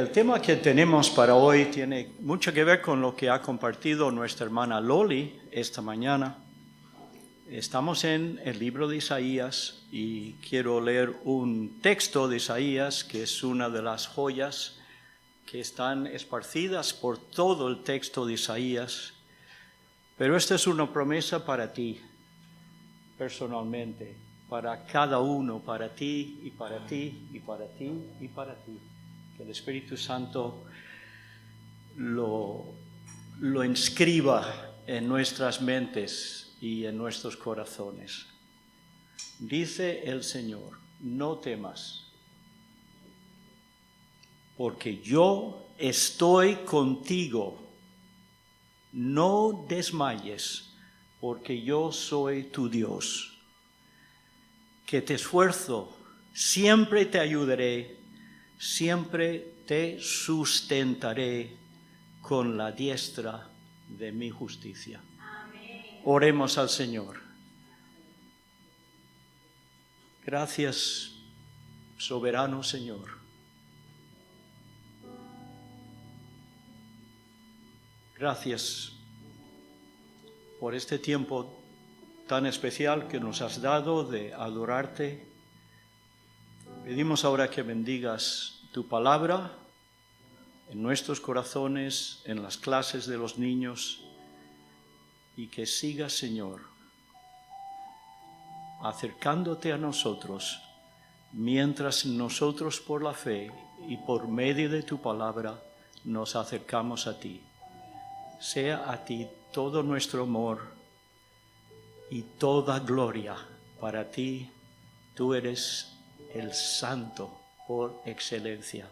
El tema que tenemos para hoy tiene mucho que ver con lo que ha compartido nuestra hermana Loli esta mañana. Estamos en el libro de Isaías y quiero leer un texto de Isaías que es una de las joyas que están esparcidas por todo el texto de Isaías. Pero esta es una promesa para ti, personalmente, para cada uno, para ti y para ti y para ti y para ti. Que el Espíritu Santo lo inscriba en nuestras mentes y en nuestros corazones. Dice el Señor, no temas, porque yo estoy contigo. No desmayes, porque yo soy tu Dios. Que te esfuerzo, siempre te ayudaré, siempre te sustentaré con la diestra de mi justicia. Amén. Oremos al Señor. Gracias, soberano Señor. Gracias por este tiempo tan especial que nos has dado de adorarte. Pedimos ahora que bendigas tu palabra en nuestros corazones, en las clases de los niños, y que sigas, Señor, acercándote a nosotros, mientras nosotros por la fe y por medio de tu palabra nos acercamos a ti. Sea a ti todo nuestro amor y toda gloria para ti. Tú eres el Santo por excelencia.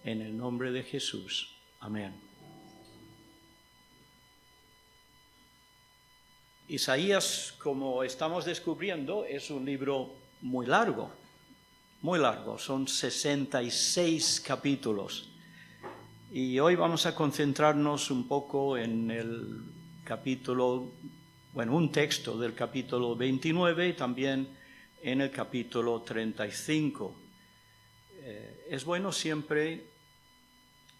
En el nombre de Jesús. Amén. Isaías, como estamos descubriendo, es un libro muy largo. Son 66 capítulos. Y hoy vamos a concentrarnos un poco en el capítulo, un texto del capítulo 29 y también en el capítulo 35. Es bueno siempre,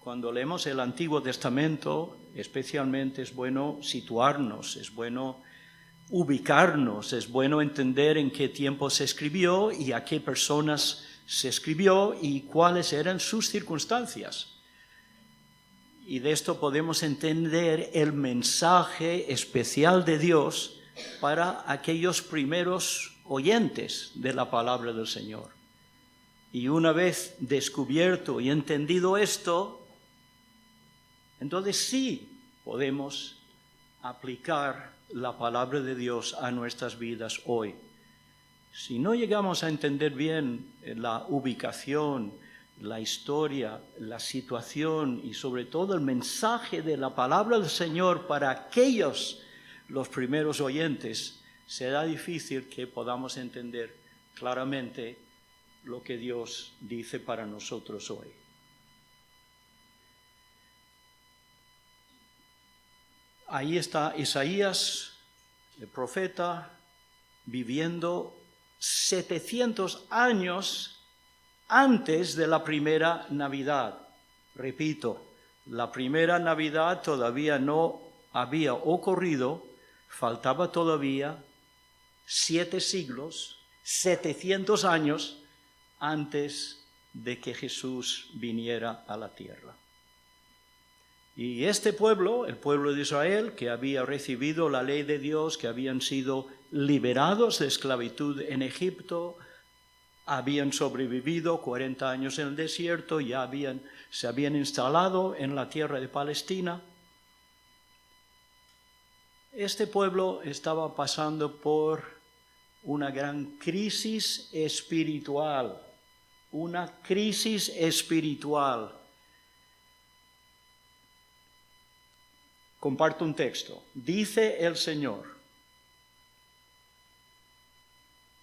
cuando leemos el Antiguo Testamento, especialmente es bueno situarnos, es bueno ubicarnos, es bueno entender en qué tiempo se escribió y a qué personas se escribió y cuáles eran sus circunstancias. Y de esto podemos entender el mensaje especial de Dios para aquellos primeros oyentes de la palabra del Señor. Y una vez descubierto y entendido esto, entonces sí podemos aplicar la palabra de Dios a nuestras vidas hoy. Si no llegamos a entender bien la ubicación, la historia, la situación y sobre todo el mensaje de la palabra del Señor para aquellos, los primeros oyentes, será difícil que podamos entender claramente lo que Dios dice para nosotros hoy. Ahí está Isaías, el profeta, viviendo 700 años antes de la primera Navidad. Repito, la primera Navidad todavía no había ocurrido, faltaba todavía 7 siglos, 700 años antes de que Jesús viniera a la tierra. Y este pueblo, el pueblo de Israel, que había recibido la ley de Dios, que habían sido liberados de esclavitud en Egipto, habían sobrevivido 40 años en el desierto, se habían instalado en la tierra de Palestina. Este pueblo estaba pasando por una gran crisis espiritual, Comparto un texto. Dice el Señor.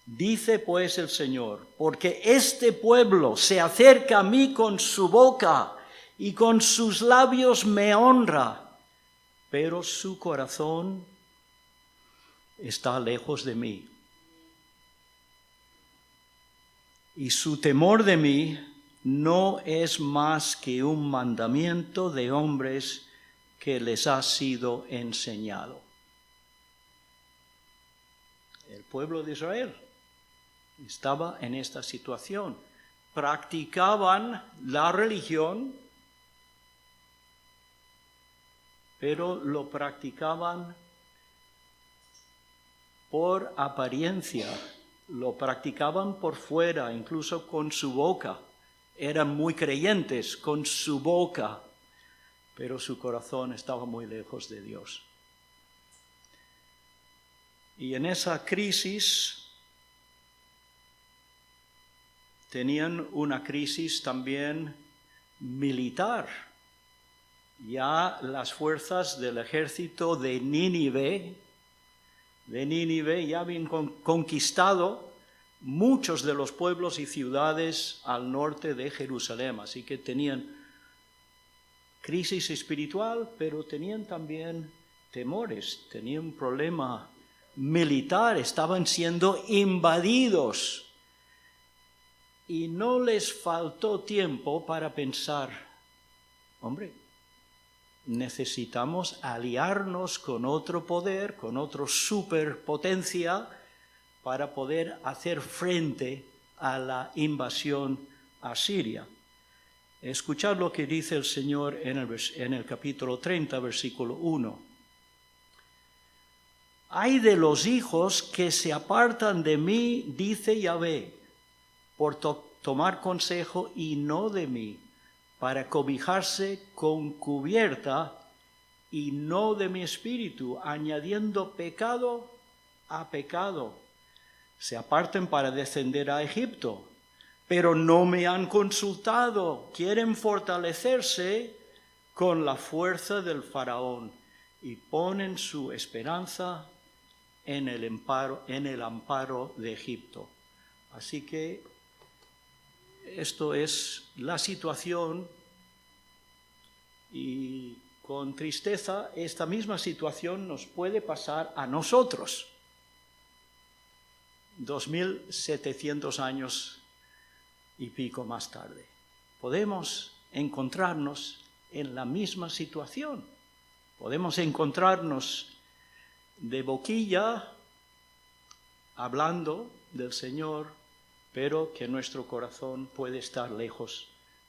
Dice pues el Señor, porque este pueblo se acerca a mí con su boca y con sus labios me honra, pero su corazón está lejos de mí. Y su temor de mí no es más que un mandamiento de hombres que les ha sido enseñado. El pueblo de Israel estaba en esta situación. Practicaban la religión, pero lo practicaban por apariencia, lo practicaban por fuera, incluso con su boca. Eran muy creyentes con su boca, pero su corazón estaba muy lejos de Dios. Y en esa crisis tenían una crisis también militar. Ya las fuerzas del ejército de Nínive ya habían conquistado muchos de los pueblos y ciudades al norte de Jerusalén, así que tenían crisis espiritual, pero tenían también temores, tenían un problema militar, estaban siendo invadidos y no les faltó tiempo para pensar, hombre, necesitamos aliarnos con otro poder, con otra superpotencia, para poder hacer frente a la invasión asiria. Escuchad lo que dice el Señor en el capítulo 30, versículo 1. Ay de los hijos que se apartan de mí, dice Yahvé, por tomar consejo y no de mí, para cobijarse con cubierta y no de mi espíritu, añadiendo pecado a pecado. Se aparten para descender a Egipto, pero no me han consultado. Quieren fortalecerse con la fuerza del faraón y ponen su esperanza en el amparo de Egipto. Así que esto es la situación, y con tristeza esta misma situación nos puede pasar a nosotros 2700 años y pico más tarde. Podemos encontrarnos en la misma situación. Podemos encontrarnos de boquilla hablando del Señor, pero que nuestro corazón puede estar lejos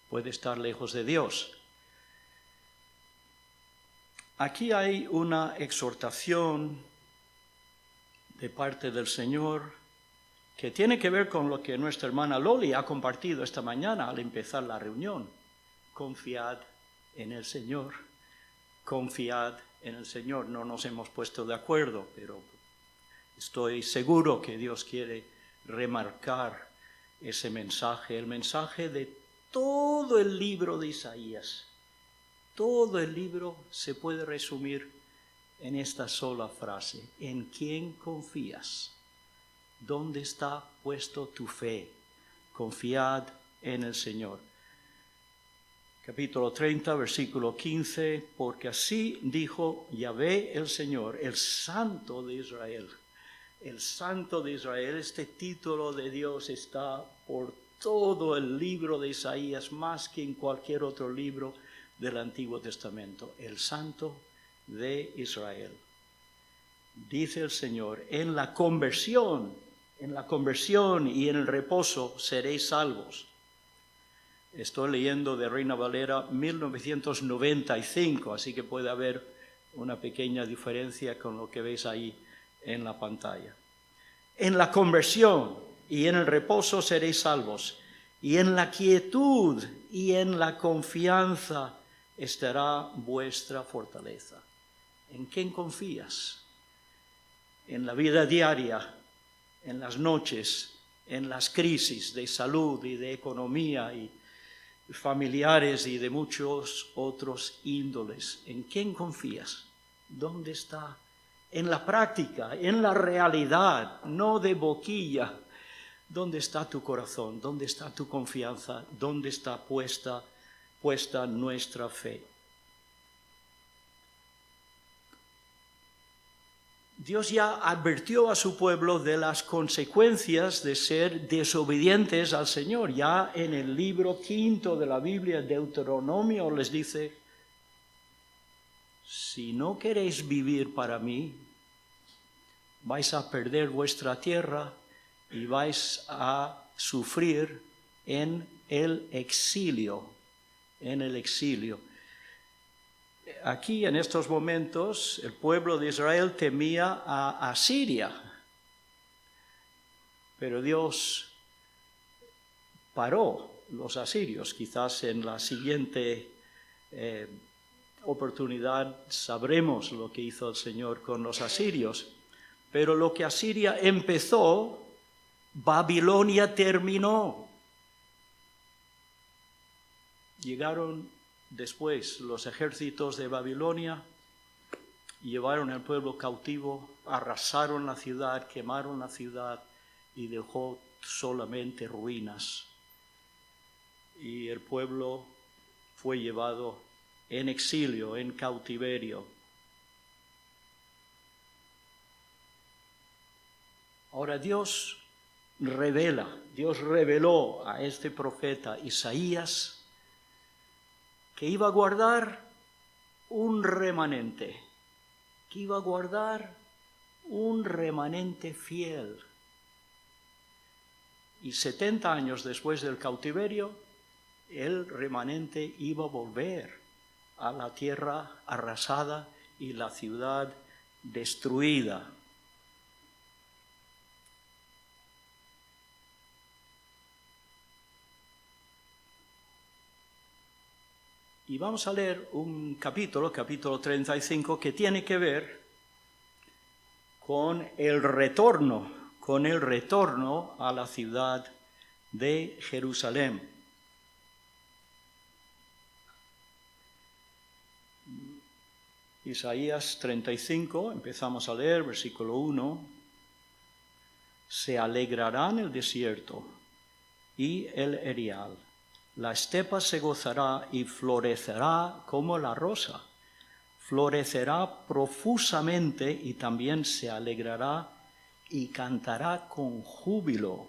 de Dios. Aquí hay una exhortación de parte del Señor que tiene que ver con lo que nuestra hermana Loli ha compartido esta mañana al empezar la reunión. Confiad en el Señor, confiad en el Señor. No nos hemos puesto de acuerdo, pero estoy seguro que Dios quiere remarcar ese mensaje, el mensaje de todo el libro de Isaías. Todo el libro se puede resumir en esta sola frase: ¿en quién confías? ¿Dónde está puesto tu fe? Confiad en el Señor. Capítulo 30, versículo 15, porque así dijo Yahvé el Señor, el Santo de Israel. El Santo de Israel, este título de Dios está por todo el libro de Isaías, más que en cualquier otro libro del Antiguo Testamento. El Santo de Israel. Dice el Señor, en la conversión y en el reposo seréis salvos. Estoy leyendo de Reina Valera 1995, así que puede haber una pequeña diferencia con lo que veis ahí en la pantalla. En la conversión y en el reposo seréis salvos, y en la quietud y en la confianza estará vuestra fortaleza. ¿En quién confías? En la vida diaria, en las noches, en las crisis de salud y de economía y familiares y de muchos otros índoles. ¿En quién confías? ¿Dónde está? En la práctica, en la realidad, no de boquilla. ¿Dónde está tu corazón? ¿Dónde está tu confianza? ¿Dónde está puesta nuestra fe? Dios ya advirtió a su pueblo de las consecuencias de ser desobedientes al Señor. Ya en el libro 5 de la Biblia, Deuteronomio, les dice: si no queréis vivir para mí, vais a perder vuestra tierra y vais a sufrir en el exilio. En el exilio. Aquí, en estos momentos, el pueblo de Israel temía a Asiria, pero Dios paró los asirios. Quizás en la siguiente oportunidad sabremos lo que hizo el Señor con los asirios. Pero lo que Asiria empezó, Babilonia terminó. Llegaron después los ejércitos de Babilonia, llevaron al pueblo cautivo, arrasaron la ciudad, quemaron la ciudad y dejó solamente ruinas. Y el pueblo fue llevado en exilio, en cautiverio. Ahora Dios reveló a este profeta Isaías que iba a guardar un remanente, que iba a guardar un remanente fiel. Y 70 años después del cautiverio, el remanente iba a volver a la tierra arrasada y la ciudad destruida. Y vamos a leer un capítulo 35, que tiene que ver con el retorno a la ciudad de Jerusalén. Isaías 35, empezamos a leer, versículo 1. Se alegrará en el desierto y el erial. La estepa se gozará y florecerá como la rosa. Florecerá profusamente y también se alegrará y cantará con júbilo.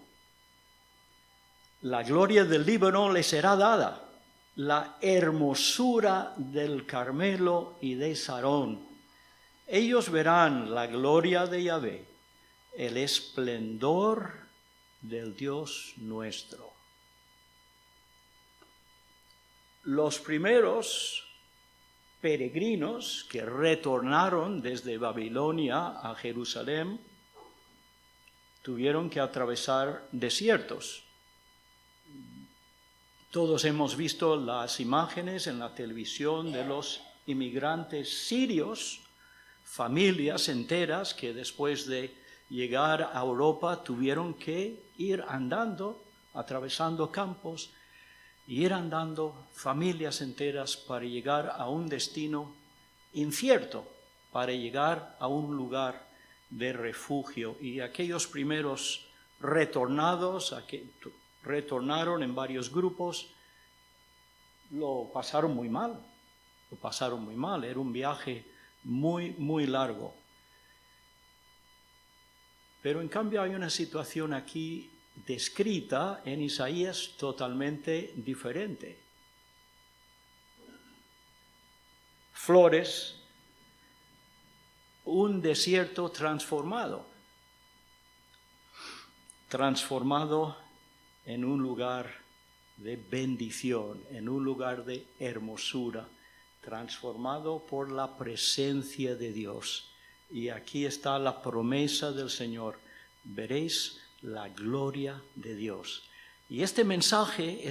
La gloria del Líbano le será dada, la hermosura del Carmelo y de Sarón. Ellos verán la gloria de Yahvé, el esplendor del Dios nuestro. Los primeros peregrinos que retornaron desde Babilonia a Jerusalén tuvieron que atravesar desiertos. Todos hemos visto las imágenes en la televisión de los inmigrantes sirios, familias enteras que después de llegar a Europa tuvieron que ir andando, atravesando campos, y ir andando familias enteras para llegar a un destino incierto, para llegar a un lugar de refugio. Y aquellos primeros retornados, retornaron en varios grupos, lo pasaron muy mal. Era un viaje muy, muy largo. Pero en cambio hay una situación aquí descrita en Isaías totalmente diferente. Flores, un desierto transformado en un lugar de bendición, en un lugar de hermosura, transformado por la presencia de Dios. Y aquí está la promesa del Señor: veréis la gloria de Dios. Y este mensaje,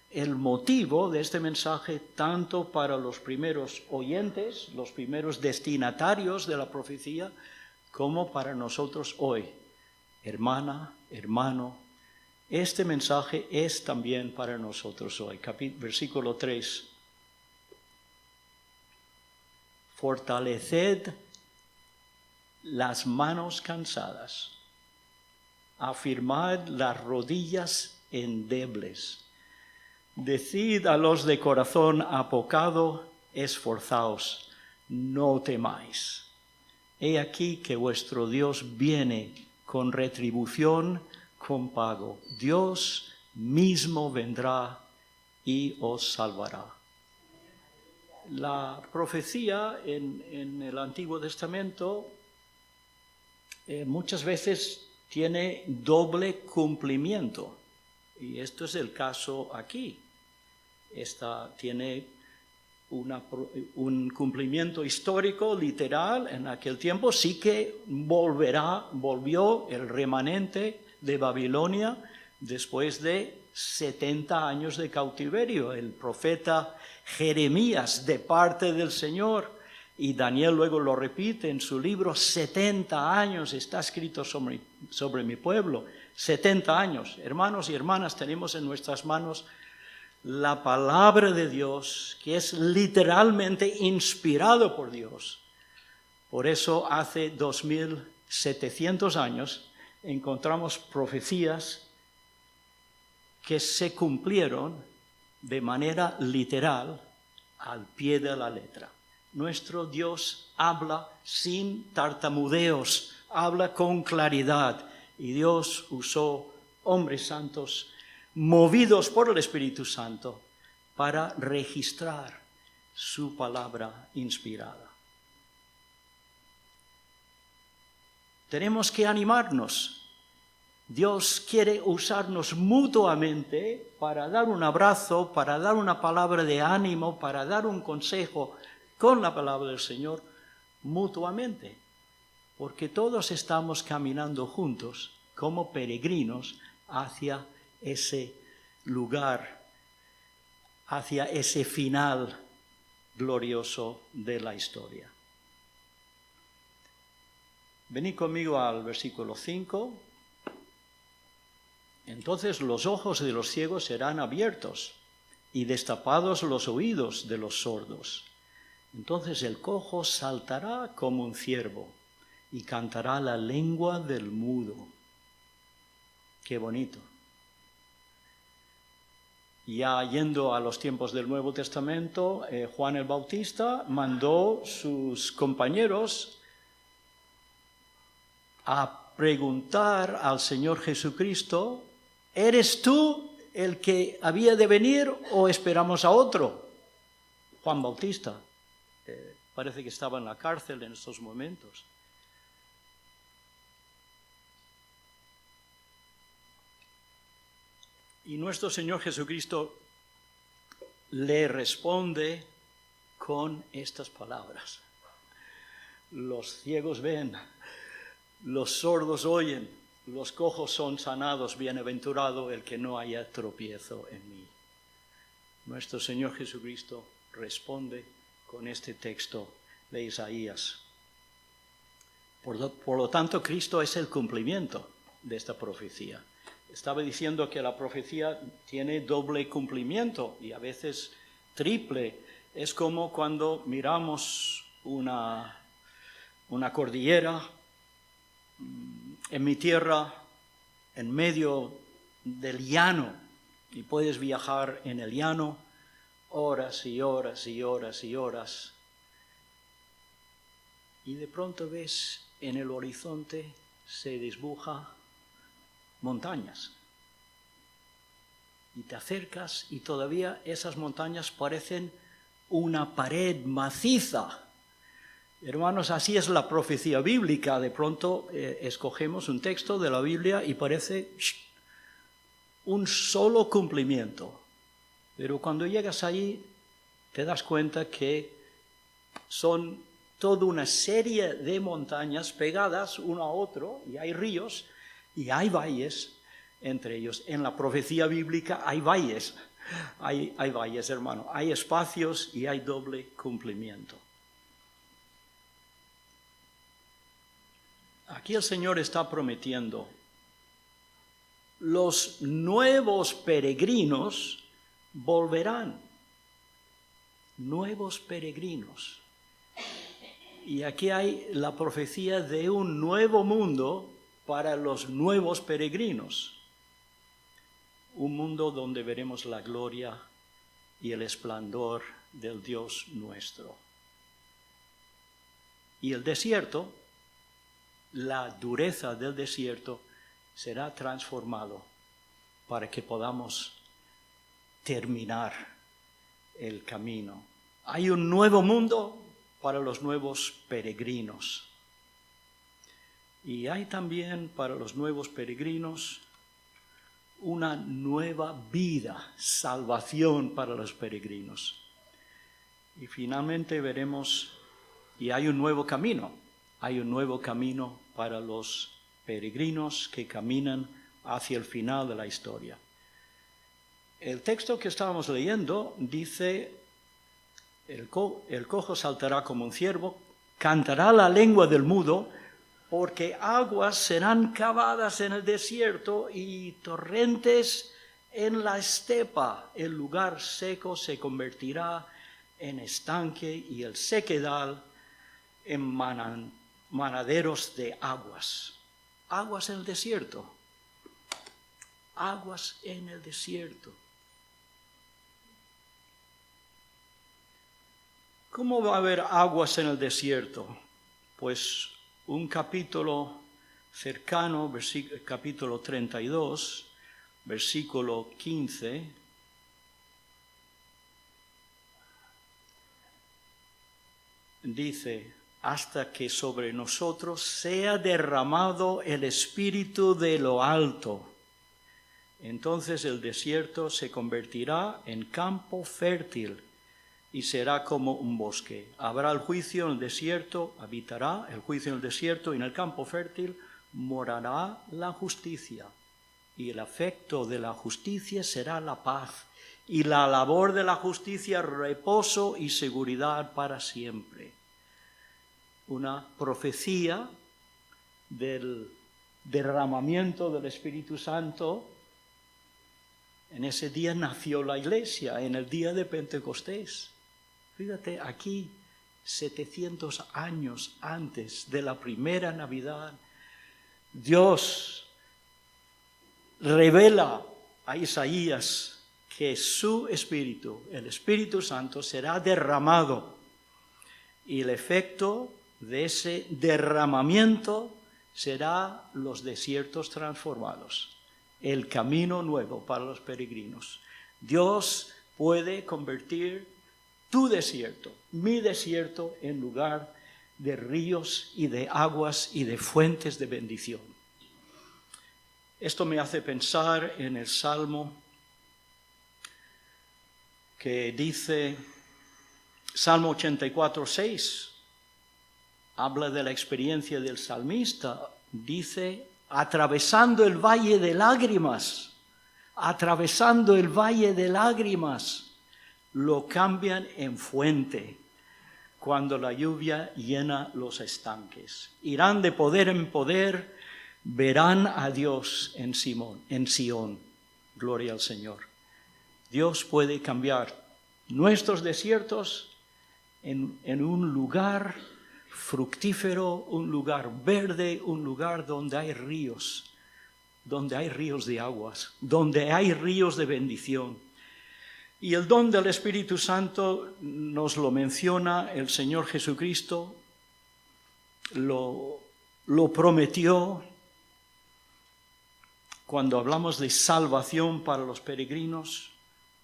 el motivo de este mensaje, tanto para los primeros oyentes, los primeros destinatarios de la profecía, como para nosotros hoy, hermana, hermano, este mensaje es también para nosotros hoy. Versículo 3. Fortaleced las manos cansadas, afirmad las rodillas endebles. Decid a los de corazón apocado, esforzaos, no temáis. He aquí que vuestro Dios viene con retribución, con pago. Dios mismo vendrá y os salvará. La profecía en el Antiguo Testamento muchas veces tiene doble cumplimiento. Y esto es el caso aquí. Esta tiene un cumplimiento histórico, literal. En aquel tiempo sí que volvió el remanente de Babilonia después de 70 años de cautiverio. El profeta Jeremías, de parte del Señor, y Daniel luego lo repite en su libro, 70 años está escrito sobre mi pueblo. 70 años. Hermanos y hermanas, tenemos en nuestras manos la palabra de Dios, que es literalmente inspirado por Dios. Por eso hace 2700 años encontramos profecías que se cumplieron de manera literal al pie de la letra. Nuestro Dios habla sin tartamudeos, habla con claridad, y Dios usó hombres santos movidos por el Espíritu Santo para registrar su palabra inspirada. Tenemos que animarnos. Dios quiere usarnos mutuamente para dar un abrazo, para dar una palabra de ánimo, para dar un consejo con la palabra del Señor mutuamente, porque todos estamos caminando juntos como peregrinos hacia ese lugar, hacia ese final glorioso de la historia. Venid conmigo al versículo 5. Entonces los ojos de los ciegos serán abiertos y destapados los oídos de los sordos. Entonces el cojo saltará como un ciervo y cantará la lengua del mudo. Qué bonito. Ya yendo a los tiempos del Nuevo Testamento, Juan el Bautista mandó sus compañeros a preguntar al Señor Jesucristo: ¿eres tú el que había de venir o esperamos a otro? Juan Bautista. Parece que estaba en la cárcel en estos momentos. Y nuestro Señor Jesucristo le responde con estas palabras: los ciegos ven, los sordos oyen, los cojos son sanados, bienaventurado el que no haya tropiezo en mí. Nuestro Señor Jesucristo responde con este texto de Isaías. Por lo tanto, Cristo es el cumplimiento de esta profecía. Estaba diciendo que la profecía tiene doble cumplimiento y a veces triple. Es como cuando miramos una cordillera en mi tierra, en medio del llano, y puedes viajar en el llano horas y horas y horas y horas, y de pronto ves en el horizonte se desbuja montañas, y te acercas y todavía esas montañas parecen una pared maciza. Hermanos, así es la profecía bíblica. De pronto escogemos un texto de la Biblia y parece un solo cumplimiento, pero cuando llegas allí te das cuenta que son toda una serie de montañas pegadas uno a otro, y hay ríos y hay valles entre ellos. En la profecía bíblica hay valles, hay valles, hermano, hay espacios y hay doble cumplimiento. Aquí el Señor está prometiendo: los nuevos peregrinos volverán, nuevos peregrinos. Y aquí hay la profecía de un nuevo mundo para los nuevos peregrinos. Un mundo donde veremos la gloria y el esplendor del Dios nuestro. Y el desierto la dureza del desierto será transformado para que podamos terminar el camino. Hay un nuevo mundo para los nuevos peregrinos. Y hay también para los nuevos peregrinos una nueva vida, salvación para los peregrinos. Y finalmente veremos, y hay un nuevo camino para los peregrinos que caminan hacia el final de la historia. El texto que estábamos leyendo dice, el cojo saltará como un ciervo, cantará la lengua del mudo, porque aguas serán cavadas en el desierto y torrentes en la estepa. El lugar seco se convertirá en estanque y el sequedal en manaderos de aguas. Aguas en el desierto. Aguas en el desierto. ¿Cómo va a haber aguas en el desierto? Pues un capítulo cercano, capítulo 32, versículo 15, dice, hasta que sobre nosotros sea derramado el Espíritu de lo alto. Entonces el desierto se convertirá en campo fértil y será como un bosque. Habrá el juicio en el desierto, habitará el juicio en el desierto, y en el campo fértil morará la justicia. Y el efecto de la justicia será la paz, y la labor de la justicia reposo y seguridad para siempre. Una profecía del derramamiento del Espíritu Santo. En ese día nació la iglesia, en el día de Pentecostés. Fíjate, aquí, 700 años antes de la primera Navidad, Dios revela a Isaías que su Espíritu, el Espíritu Santo, será derramado. Y el efecto de ese derramamiento será los desiertos transformados, el camino nuevo para los peregrinos. Dios puede convertir tu desierto, mi desierto, en lugar de ríos y de aguas y de fuentes de bendición. Esto me hace pensar en el Salmo que dice, Salmo 84:6, habla de la experiencia del salmista, dice, atravesando el valle de lágrimas, lo cambian en fuente cuando la lluvia llena los estanques. Irán de poder en poder, verán a Dios en Sión. Gloria al Señor. Dios puede cambiar nuestros desiertos en un lugar fructífero, un lugar verde, un lugar donde hay ríos de aguas, donde hay ríos de bendición. Y el don del Espíritu Santo nos lo menciona el Señor Jesucristo, lo prometió cuando hablamos de salvación para los peregrinos,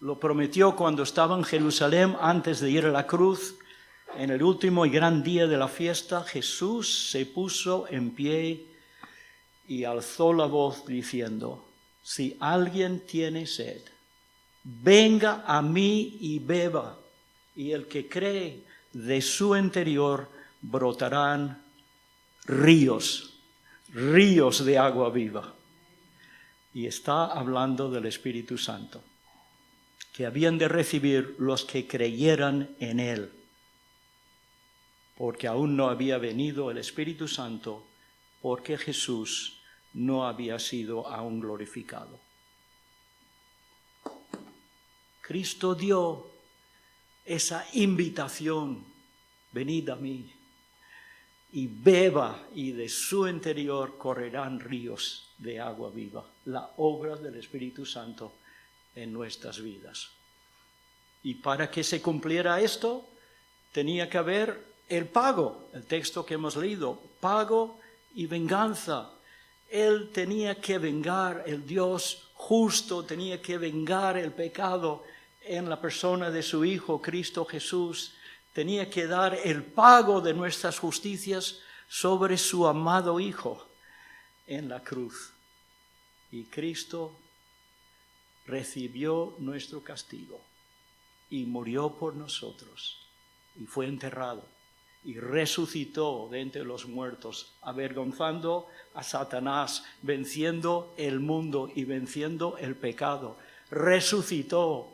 lo prometió cuando estaba en Jerusalén antes de ir a la cruz. En el último y gran día de la fiesta, Jesús se puso en pie y alzó la voz diciendo, si alguien tiene sed, venga a mí y beba, y el que cree, de su interior brotarán ríos de agua viva. Y está hablando del Espíritu Santo, que habían de recibir los que creyeran en Él, porque aún no había venido el Espíritu Santo, porque Jesús no había sido aún glorificado. Cristo dio esa invitación, venid a mí y beba, y de su interior correrán ríos de agua viva. La obra del Espíritu Santo en nuestras vidas. Y para que se cumpliera esto, tenía que haber el pago, el texto que hemos leído, pago y venganza. Él tenía que vengar, el Dios justo tenía que vengar el pecado en la persona de su Hijo, Cristo Jesús. Tenía que dar el pago de nuestras justicias sobre su amado Hijo en la cruz. Y Cristo recibió nuestro castigo y murió por nosotros y fue enterrado y resucitó de entre los muertos, avergonzando a Satanás, venciendo el mundo y venciendo el pecado. Resucitó.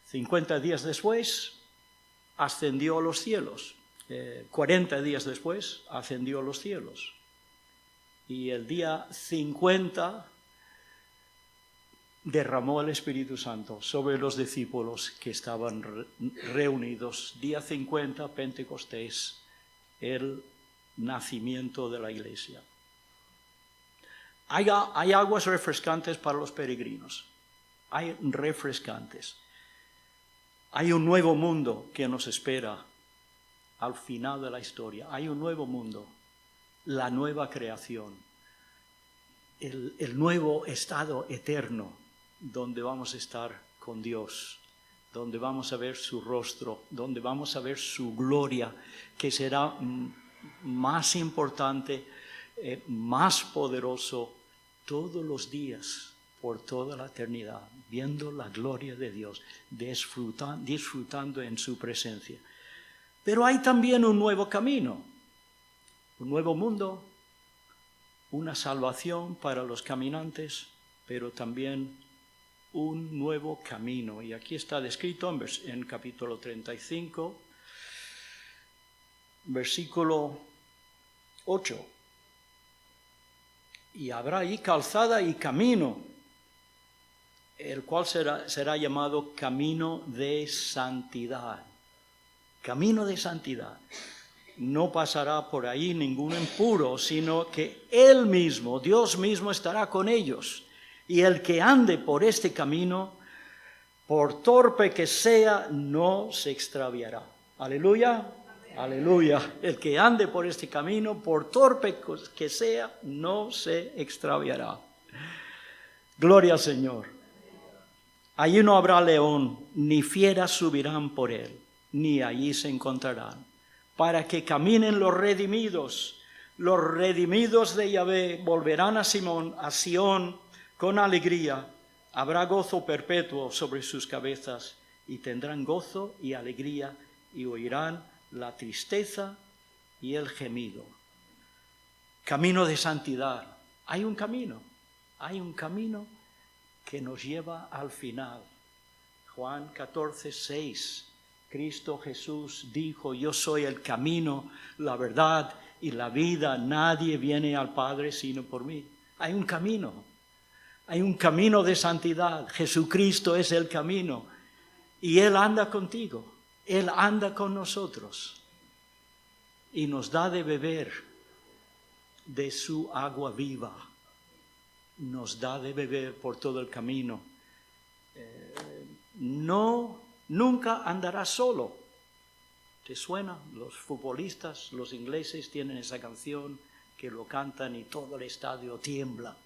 50 días después ascendió a los cielos. 40 días después ascendió a los cielos. Y el día 50 derramó el Espíritu Santo sobre los discípulos que estaban reunidos. Día 50, Pentecostés, el nacimiento de la iglesia. Hay aguas refrescantes para los peregrinos. Hay refrescantes. Hay un nuevo mundo que nos espera al final de la historia. Hay un nuevo mundo, la nueva creación, el nuevo estado eterno, donde vamos a estar con Dios, donde vamos a ver su rostro, donde vamos a ver su gloria, que será más importante, más poderoso todos los días, por toda la eternidad, viendo la gloria de Dios, disfrutando en su presencia. Pero hay también un nuevo camino, un nuevo mundo, una salvación para los caminantes, pero también un nuevo camino. Y aquí está descrito en capítulo 35, versículo 8. Y habrá ahí calzada y camino, el cual será llamado camino de santidad. Camino de santidad. No pasará por ahí ningún impuro, sino que Él mismo, Dios mismo, estará con ellos. Y el que ande por este camino, por torpe que sea, no se extraviará. Aleluya. Aleluya. El que ande por este camino, por torpe que sea, no se extraviará. Gloria al Señor. Allí no habrá león, ni fieras subirán por él, ni allí se encontrarán. Para que caminen los redimidos de Yahvé volverán a Sión con alegría. Habrá gozo perpetuo sobre sus cabezas y tendrán gozo y alegría y oirán la tristeza y el gemido. Camino de santidad. Hay un camino que nos lleva al final. Juan 14:6. Cristo Jesús dijo: yo soy el camino, la verdad y la vida. Nadie viene al Padre sino por mí. Hay un camino de santidad. Jesucristo es el camino y Él anda contigo. Él anda con nosotros y nos da de beber de su agua viva. Nos da de beber por todo el camino. Nunca andarás solo. ¿Te suena? Los futbolistas, los ingleses tienen esa canción que lo cantan y todo el estadio tiembla.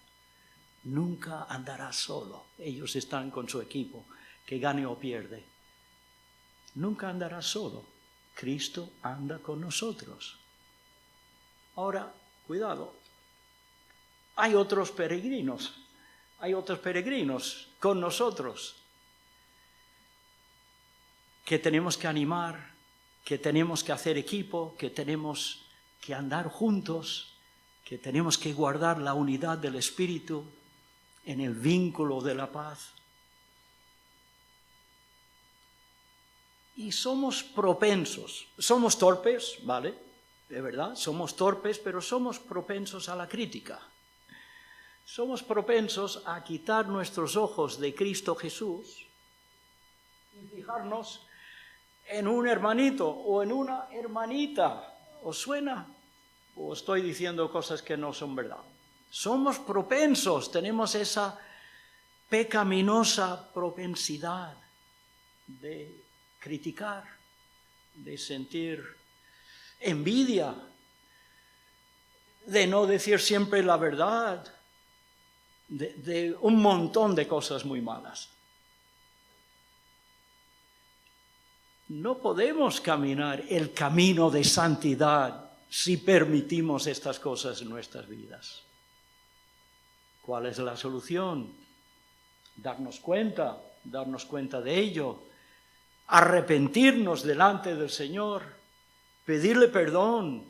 Nunca andarás solo. Ellos están con su equipo, que gane o pierde. Nunca andarás solo. Cristo anda con nosotros. Ahora, cuidado. Hay otros peregrinos con nosotros que tenemos que animar, que tenemos que hacer equipo, que tenemos que andar juntos, que tenemos que guardar la unidad del Espíritu en el vínculo de la paz. Y somos propensos, somos torpes, ¿vale? De verdad, somos torpes, pero somos propensos a la crítica. Somos propensos a quitar nuestros ojos de Cristo Jesús y fijarnos en un hermanito o en una hermanita. ¿Os suena? ¿O estoy diciendo cosas que no son verdad? Somos propensos, tenemos esa pecaminosa propensidad de criticar, de sentir envidia, de no decir siempre la verdad, de un montón de cosas muy malas. No podemos caminar el camino de santidad si permitimos estas cosas en nuestras vidas. ¿Cuál es la solución? Darnos cuenta de ello, arrepentirnos delante del Señor, pedirle perdón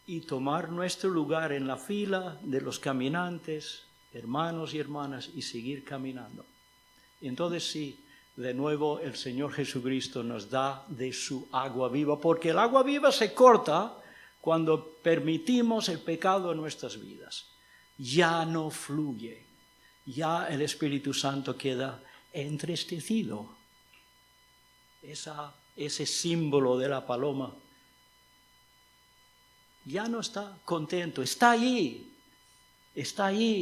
y tomar nuestro lugar en la fila de los caminantes, hermanos y hermanas, y seguir caminando. Entonces sí, de nuevo el Señor Jesucristo nos da de su agua viva, porque el agua viva se corta cuando permitimos el pecado en nuestras vidas. Ya no fluye, ya el Espíritu Santo queda entristecido. Ese símbolo de la paloma ya no está contento, está allí,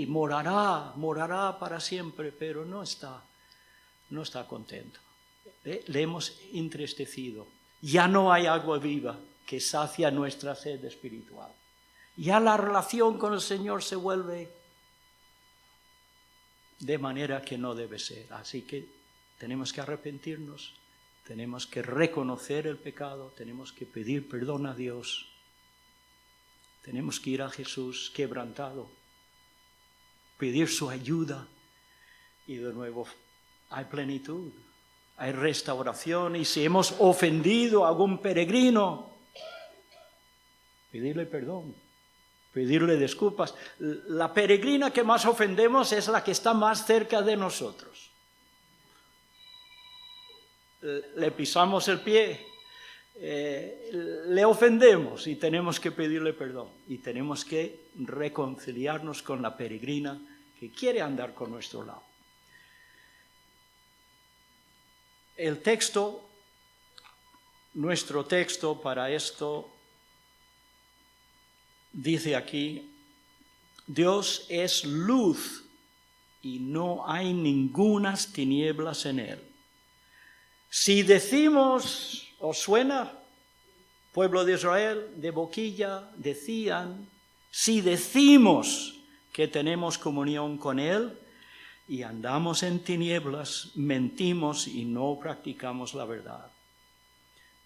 morará para siempre, pero no está contento. Le hemos entristecido. Ya no hay agua viva que sacia nuestra sed espiritual. Ya la relación con el Señor se vuelve de manera que no debe ser. Así que tenemos que arrepentirnos, tenemos que reconocer el pecado, tenemos que pedir perdón a Dios, tenemos que ir a Jesús quebrantado, pedir su ayuda y de nuevo hay plenitud, hay restauración. Y si hemos ofendido a algún peregrino, pedirle perdón, pedirle disculpas. La peregrina que más ofendemos es la que está más cerca de nosotros. Le pisamos el pie, le ofendemos y tenemos que pedirle perdón. Y tenemos que reconciliarnos con la peregrina que quiere andar con nuestro lado. El texto, nuestro texto para esto, dice aquí: Dios es luz y no hay ningunas tinieblas en él. Si decimos, ¿os suena? Pueblo de Israel, de boquilla, decían, si decimos que tenemos comunión con él y andamos en tinieblas, mentimos y no practicamos la verdad.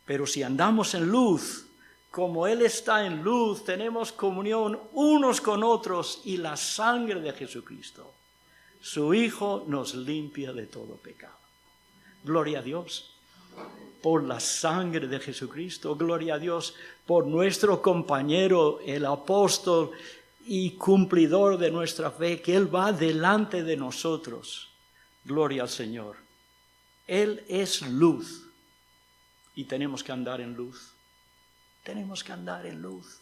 Pero si andamos en luz, como Él está en luz, tenemos comunión unos con otros y la sangre de Jesucristo, su Hijo, nos limpia de todo pecado. Gloria a Dios por la sangre de Jesucristo. Gloria a Dios por nuestro compañero, el apóstol y cumplidor de nuestra fe, que Él va delante de nosotros. Gloria al Señor. Él es luz y tenemos que andar en luz. Tenemos que andar en luz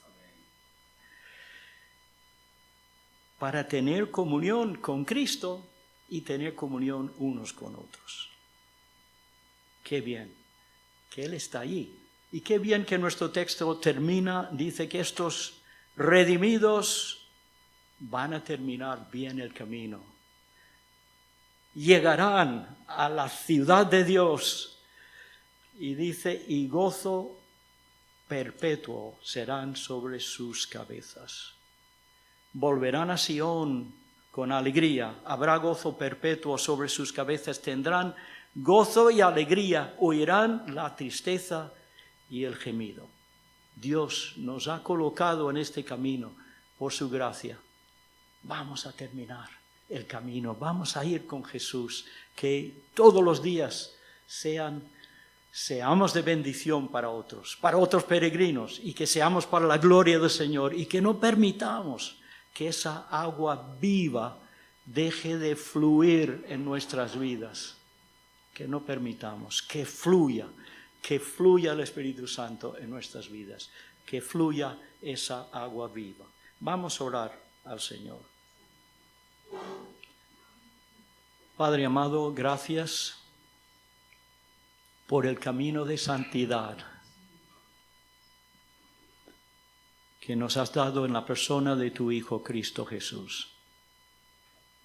para tener comunión con Cristo y tener comunión unos con otros. Qué bien que Él está allí. Y qué bien que nuestro texto termina, dice que estos redimidos van a terminar bien el camino. Llegarán a la ciudad de Dios y dice, y gozo perpetuo serán sobre sus cabezas. Volverán a Sión con alegría, habrá gozo perpetuo sobre sus cabezas, tendrán gozo y alegría, oirán la tristeza y el gemido. Dios nos ha colocado en este camino por su gracia. Vamos a terminar el camino, vamos a ir con Jesús, que todos los días seamos de bendición para otros peregrinos, y que seamos para la gloria del Señor, y que no permitamos que esa agua viva deje de fluir en nuestras vidas, que no permitamos que fluya el Espíritu Santo en nuestras vidas, que fluya esa agua viva. Vamos a orar al Señor. Padre amado, gracias por el camino de santidad que nos has dado en la persona de tu Hijo Cristo Jesús.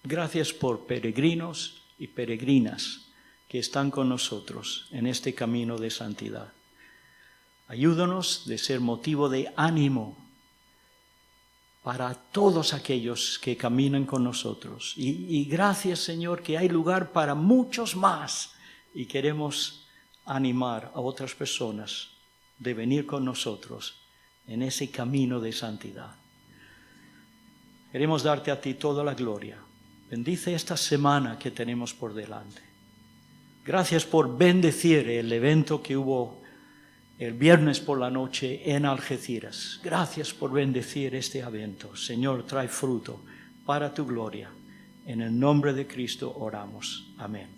Gracias por peregrinos y peregrinas que están con nosotros en este camino de santidad. Ayúdanos de ser motivo de ánimo para todos aquellos que caminan con nosotros. Y gracias, Señor, que hay lugar para muchos más y queremos animar a otras personas de venir con nosotros en ese camino de santidad. Queremos darte a ti toda la gloria. Bendice esta semana que tenemos por delante. Gracias por bendecir el evento que hubo el viernes por la noche en Algeciras. Gracias por bendecir este evento. Señor, trae fruto para tu gloria. En el nombre de Cristo oramos. Amén.